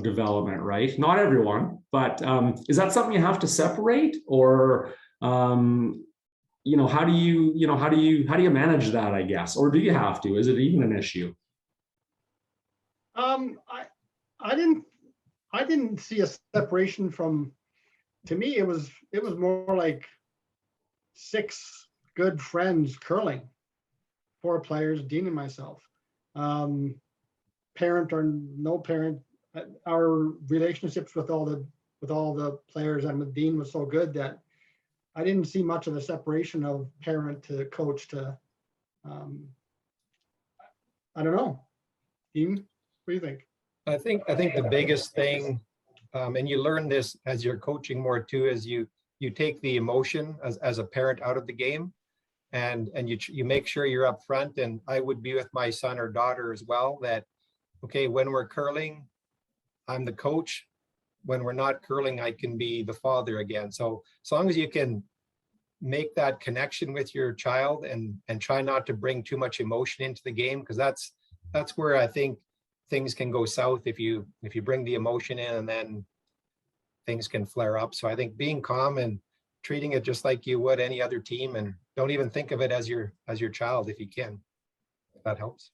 development, right? Not everyone, but is that something you have to separate, or how do you manage that, I guess, or do you have to? Is it even an issue? I didn't see a separation from. To me, it was more like 6 good friends curling, 4 players, Dean and myself. Parent or no parent, our relationships with all the players and with Dean was so good that I didn't see much of a separation of parent to coach to. I don't know. Dean, what do you think? I think the biggest thing, and you learn this as you're coaching more too, is you take the emotion as a parent out of the game, and you make sure you're up front. And I would be with my son or daughter as well, that okay, when we're curling, I'm the coach. When we're not curling, I can be the father again. So as long as you can make that connection with your child and try not to bring too much emotion into the game, because that's where I think things can go south if you bring the emotion in, and then things can flare up. So I think being calm and treating it just like you would any other team, and don't even think of it as your child if you can. If that helps.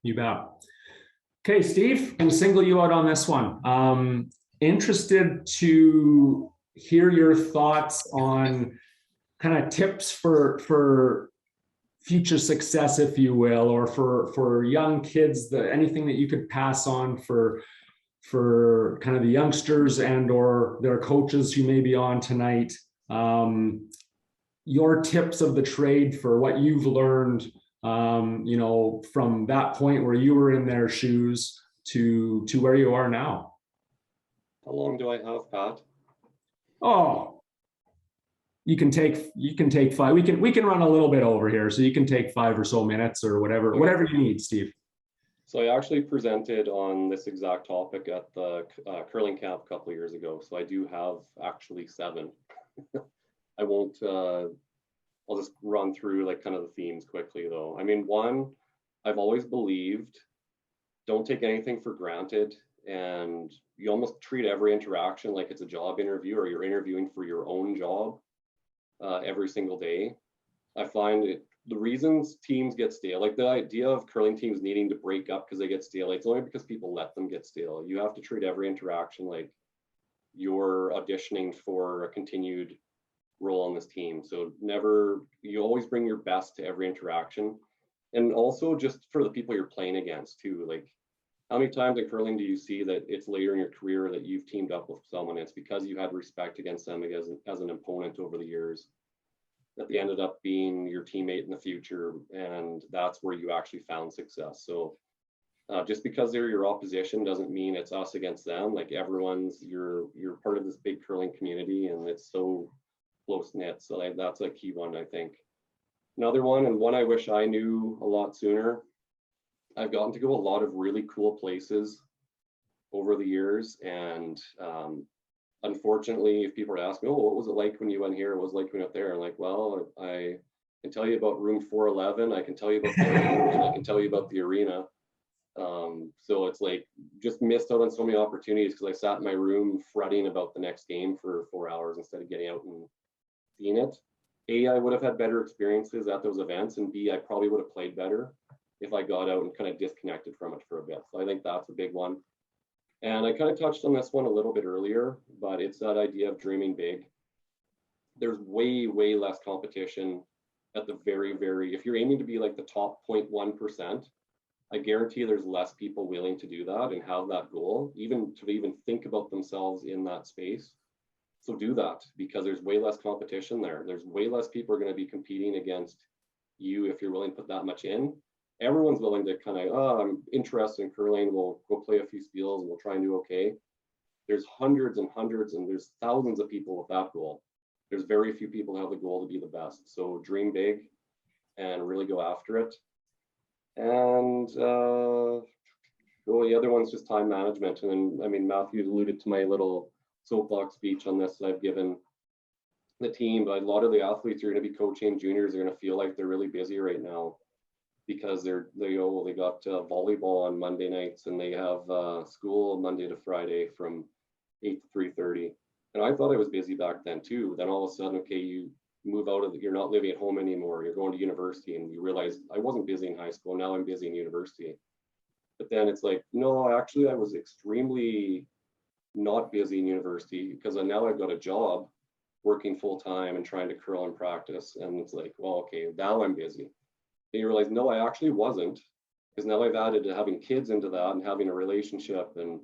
You bet. Okay, Steve, I'm going to single you out on this one. Interested to hear your thoughts on kind of tips for future success, if you will, or for young kids, anything that you could pass on for kind of the youngsters and or their coaches who may be on tonight. Your tips of the trade for what you've learned, from that point where you were in their shoes to where you are now. How long do I have, Pat? Oh, you can take 5. We can run a little bit over here, so you can take 5 or so minutes or whatever you need, Steve. So I actually presented on this exact topic at the curling camp a couple of years ago. So I do have actually 7. I won't. I'll just run through like kind of the themes quickly though. I mean, one, I've always believed, don't take anything for granted, and you almost treat every interaction like it's a job interview or you're interviewing for your own job every single day. I find the reasons teams get stale, like the idea of curling teams needing to break up because they get stale, it's only because people let them get stale. You have to treat every interaction like you're auditioning for a continued role on this team. So you always bring your best to every interaction. And also just for the people you're playing against too, like How many times in curling do you see that it's later in your career that you've teamed up with someone? It's because you had respect against them as an opponent over the years, that they ended up being your teammate in the future, and that's where you actually found success. So just because they're your opposition doesn't mean it's us against them. Like you're part of this big curling community, and it's so close knit. So that's a key one, I think. Another one, and one I wish I knew a lot sooner, I've gotten to go a lot of really cool places over the years. And unfortunately, if people are asking, oh, what was it like when you went here? What was it like when you went there? I'm like, well, I can tell you about room 411. I can tell you about the lounge, and I can tell you about the arena. So it's like just missed out on so many opportunities because I sat in my room fretting about the next game for 4 hours instead of getting out and seeing it. A, I would have had better experiences at those events, and B, I probably would have played better if I got out and kind of disconnected from it for a bit. So I think that's a big one. And I kind of touched on this one a little bit earlier, but it's that idea of dreaming big. There's way, way less competition at the if you're aiming to be like the top 0.1%, I guarantee there's less people willing to do that and have that goal, even to think about themselves in that space. So do that, because there's way less competition there. There's way less people are going to be competing against you if you're willing to put that much in. Everyone's willing to kind of, oh, I'm interested in curling. We'll go play a few spiels and we'll try and do okay. There's hundreds and hundreds and there's thousands of people with that goal. There's very few people who have the goal to be the best. So dream big and really go after it. And the other one's just time management. And I mean, Matthew alluded to my little soapbox speech on this that I've given the team, but a lot of the athletes you're going to be coaching juniors are going to feel like they're really busy right now because they got volleyball on Monday nights and they have school Monday to Friday from 8 to 3:30. And I thought I was busy back then too. Then all of a sudden, okay, you move out of you're not living at home anymore. You're going to university, and you realize I wasn't busy in high school. Now I'm busy in university. But then it's like, no, actually, I was extremely not busy in university because now I've got a job working full time and trying to curl and practice. And it's like, well, okay, now I'm busy. And you realize, no, I actually wasn't, because now I've added to having kids into that and having a relationship. And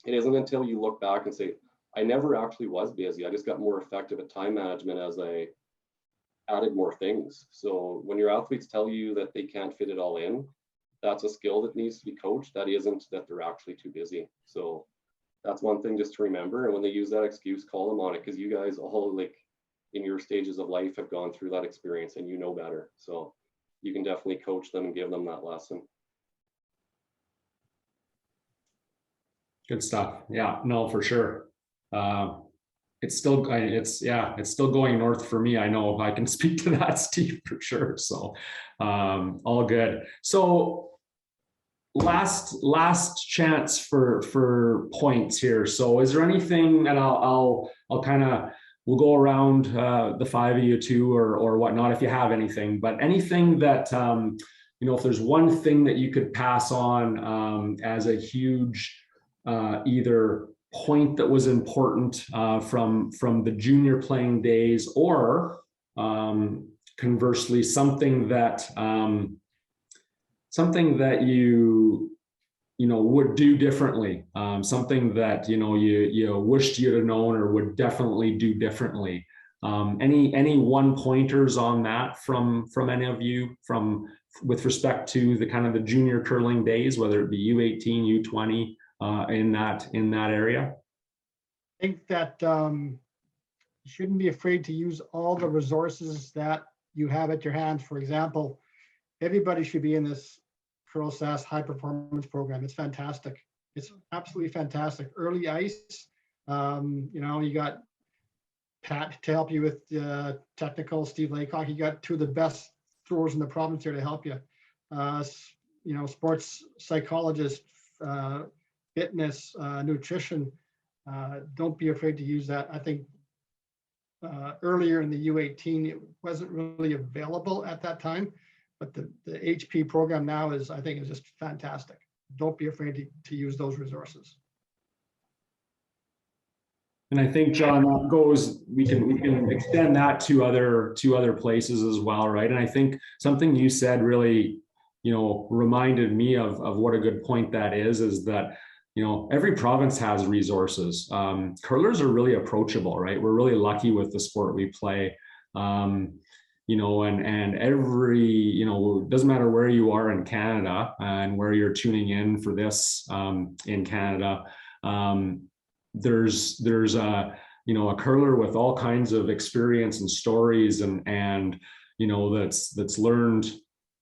it isn't until you look back and say, I never actually was busy. I just got more effective at time management as I added more things. So when your athletes tell you that they can't fit it all in, that's a skill that needs to be coached. That isn't that they're actually too busy. So that's one thing just to remember. And when they use that excuse, call them on it, because you guys all, like, in your stages of life have gone through that experience and you know better. So you can definitely coach them and give them that lesson. Good stuff. Yeah, no, for sure. It's still going north for me. I know I can speak to that, Steve, for sure. So all good. So last chance for points here. So is there anything, and I'll kind of, we'll go around the five of you too, or whatnot, if you have anything, but anything that, if there's one thing that you could pass on as a huge either point that was important from the junior playing days, or conversely, something that you would do differently, something that you wished you'd have known or would definitely do differently. Any one pointers on that from any of you with respect to the kind of the junior curling days, whether it be U18, U20, in that area? I think that you shouldn't be afraid to use all the resources that you have at your hands. For example, everybody should be in this Curl SASK high performance program. It's fantastic. It's absolutely fantastic. Early ice, you got Pat to help you with technical, Steve Laycock. You got two of the best throwers in the province here to help you. Sports psychologist, fitness, nutrition. Don't be afraid to use that. I think earlier in the U18, it wasn't really available at that time, but the HP program now I think is just fantastic. Don't be afraid to use those resources. And I think, John, that goes, we can extend that to other places as well, right? And I think something you said really reminded me of what a good point that is that, every province has resources. Curlers are really approachable, right? We're really lucky with the sport we play. And every, doesn't matter where you are in Canada and where you're tuning in for this in Canada, there's a curler with all kinds of experience and stories and that's learned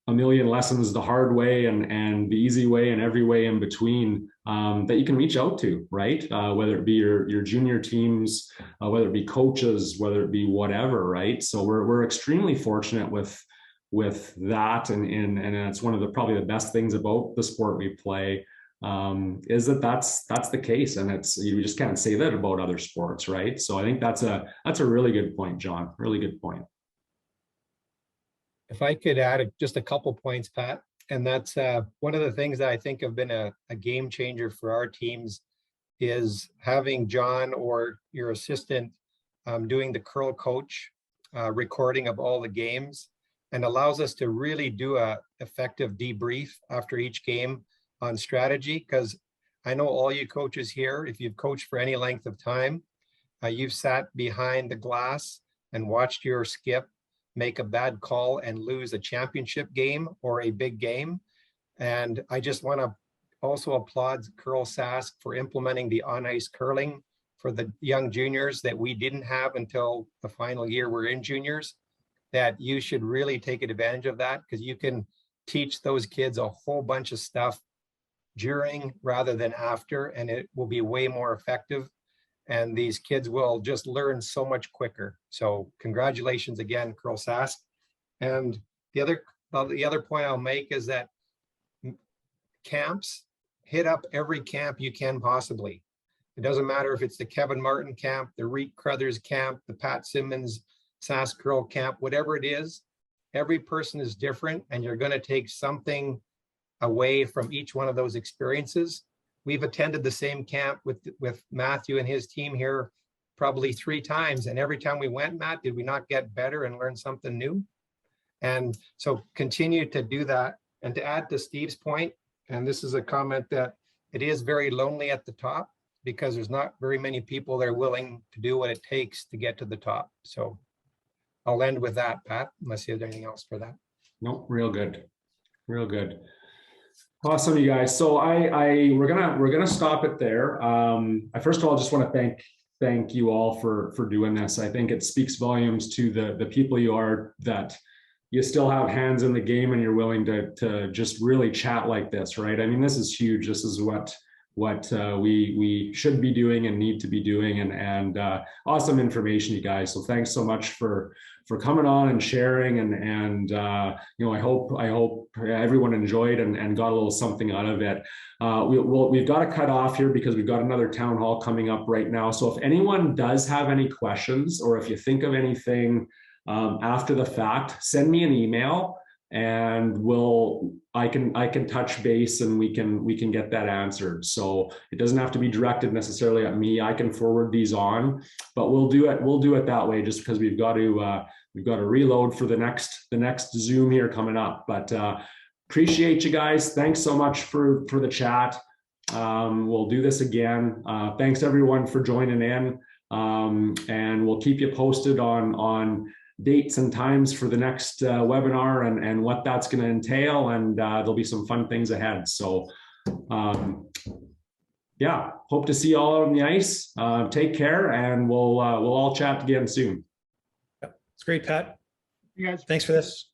a million lessons the hard way and the easy way and every way in between, that you can reach out to, right? Whether it be your junior teams, whether it be coaches, whether it be whatever, right? So we're extremely fortunate with that, and it's one of the probably the best things about the sport we play, is that's the case, and you just can't say that about other sports, right? So I think that's a really good point, John. Really good point. If I could add just a couple points, Pat, and that's one of the things that I think have been a game changer for our teams is having John or your assistant doing the curl coach recording of all the games, and allows us to really do a effective debrief after each game on strategy. Because I know all you coaches here, if you've coached for any length of time, you've sat behind the glass and watched your skip make a bad call and lose a championship game or a big game. And I just want to also applaud Curl SASK for implementing the on-ice curling for the young juniors that we didn't have until the final year we're in juniors, that you should really take advantage of that, because you can teach those kids a whole bunch of stuff during rather than after, and it will be way more effective. And these kids will just learn so much quicker. So congratulations again, Curl SASK. And the other point I'll make is that camps, hit up every camp you can possibly. It doesn't matter if it's the Kevin Martin camp, the Reek Crothers camp, the Pat Simmons SASK Curl camp, whatever it is, every person is different, and you're going to take something away from each one of those experiences. We've attended the same camp with Matthieu and his team here probably 3 times. And every time we went, Matt, did we not get better and learn something new? And so continue to do that. And to add to Steve's point, and this is a comment, that it is very lonely at the top because there's not very many people that are willing to do what it takes to get to the top. So I'll end with that, Pat, unless you have anything else for that. No, real good. Real good. Awesome, you guys. So we're gonna stop it there. I first of all just want to thank you all for doing this. I think it speaks volumes to the people you are, that you still have hands in the game and you're willing to just really chat like this, right? I mean, this is huge. This is what we should be doing and need to be doing, and awesome information, you guys. So thanks so much for coming on and sharing, and I hope everyone enjoyed and got a little something out of it. We've got to cut off here because we've got another town hall coming up right now. So if anyone does have any questions, or if you think of anything after the fact, send me an email, and I can touch base, and we can get that answered. So it doesn't have to be directed necessarily at me. I can forward these on, but we'll do it that way, just because we've got to reload for the next Zoom here coming up. But appreciate you guys. Thanks so much for the chat. We'll do this again. Thanks everyone for joining in, and we'll keep you posted on dates and times for the next webinar and what that's going to entail, and there'll be some fun things ahead. So yeah, hope to see you all on the ice. Take care, and we'll all chat again soon. It's great, Pat. You guys. Thanks for this.